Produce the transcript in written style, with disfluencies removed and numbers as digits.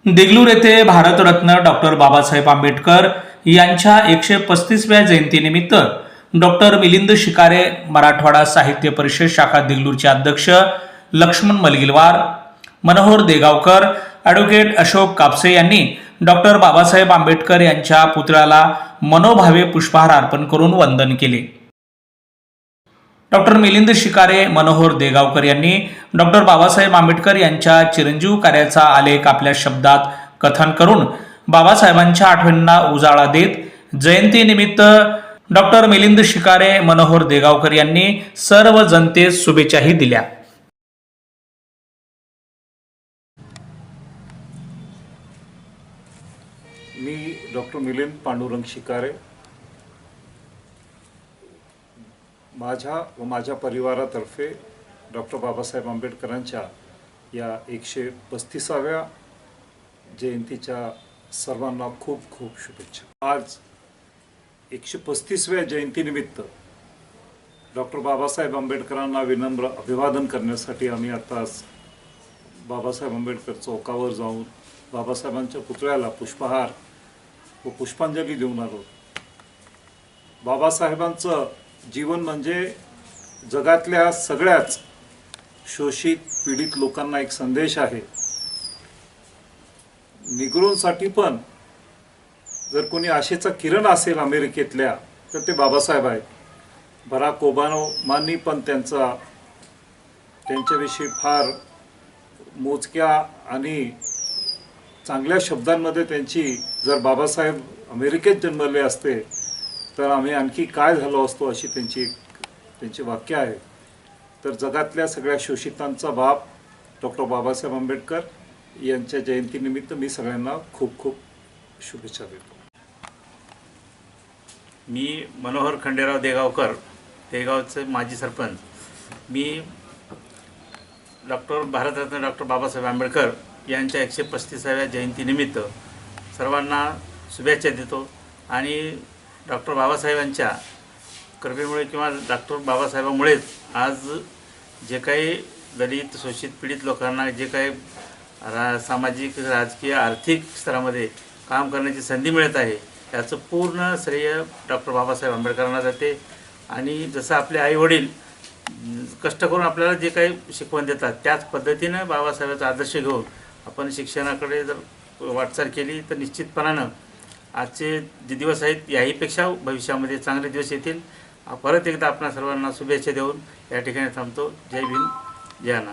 देगलूर येथे भारतरत्न डॉक्टर बाबासाहेब आंबेडकर यांच्या 135व्या जयंतीनिमित्त डॉक्टर मिलिंद शिकारे मराठवाडा साहित्य परिषद शाखा देगलूरचे अध्यक्ष लक्ष्मण मलगिलवार, मनोहर देगावकर, ॲडव्होकेट अशोक कापसे यांनी डॉक्टर बाबासाहेब आंबेडकर यांच्या पुतळ्याला मनोभावे पुष्पहार अर्पण करून वंदन केले। डॉक्टर मिलिंद शिकारे, मनोहर देगावकर यांनी डॉक्टर बाबासाहेब आंबेडकर यांच्या चिरंजीव कार्याचा आलेख आपल्या शब्दात कथन करून बाबासाहेबांच्या आठवणींना उजाळा देत जयंतीनिमित्त डॉक्टर मिलिंद शिकारे, मनोहर देगावकर यांनी सर्व जनतेस शुभेच्छाही दिल्या। मी डॉक्टर मिलिंद पांडुरंग शिकारे माझ्या व माझ्या परिवारातर्फे डॉक्टर बाबासाहेब आंबेडकरांच्या या 135व्या जयंतीच्या सर्वांना खूप खूप शुभेच्छा। आज 135व्या जयंतीनिमित्त डॉक्टर बाबासाहेब आंबेडकरांना विनम्र अभिवादन करण्यासाठी आम्ही आताच बाबासाहेब आंबेडकर चौकावर जाऊन बाबासाहेबांच्या पुतळ्याला पुष्पहार व पुष्पांजली देऊन आलो। बाबासाहेबांचं जीवन म्हणजे जगातल्या सगळ्याच शोषित पीडित लोकांना एक संदेश आहे। निग्रोंसाठी पण जर कोणी आशेचा किरण असेल अमेरिकेतल्या तर ते बाबासाहेब आहेत। बराक ओबामांनी पण त्यांच्याविषयी फार मोजक्या आणि चांगल्या शब्दांमध्ये त्यांची जर बाबासाहेब अमेरिकेत जन्मले असते तर आम्ही आणखी काय झालो असतो अशी त्यांची वाक्य आहे। तर जगातल्या सगळ्या शोषितांचा बाप डॉक्टर बाबासाहेब आंबेडकर यांच्या जयंतीनिमित्त मी सगळ्यांना खूप खूप शुभेच्छा देतो। मी मनोहर खंडेराव देगावकर, देगावचे माजी सरपंच। मी भारतरत्न डॉक्टर बाबासाहेब आंबेडकर यांच्या 135व्या जयंतीनिमित्त सर्वांना शुभेच्छा देतो आणि डॉक्टर बाबासाहेबांच्या कृपेमुळे किंवा डॉक्टर बाबासाहेबांमुळेच आज जे काही दलित शोषित पीडित लोकांना जे काही सामाजिक, राजकीय, आर्थिक स्तरामध्ये काम करण्याची संधी मिळत आहे याचं पूर्ण श्रेय डॉक्टर बाबासाहेब आंबेडकरांना जाते। आणि जसं आपले आईवडील कष्ट करून आपल्याला जे काही शिकवण देतात त्याच पद्धतीनं बाबासाहेबांचा आदर्श घेऊन आपण शिक्षणाकडे जर वाटचाल केली तर निश्चितपणानं आजचे जे दिवस आहेत याहीपेक्षा भविष्यामध्ये चांगले दिवस येतील। परत एकदा आपणा सर्वांना शुभेच्छा देऊन या ठिकाणी थांबतो। जय भीम, जय अण्णा।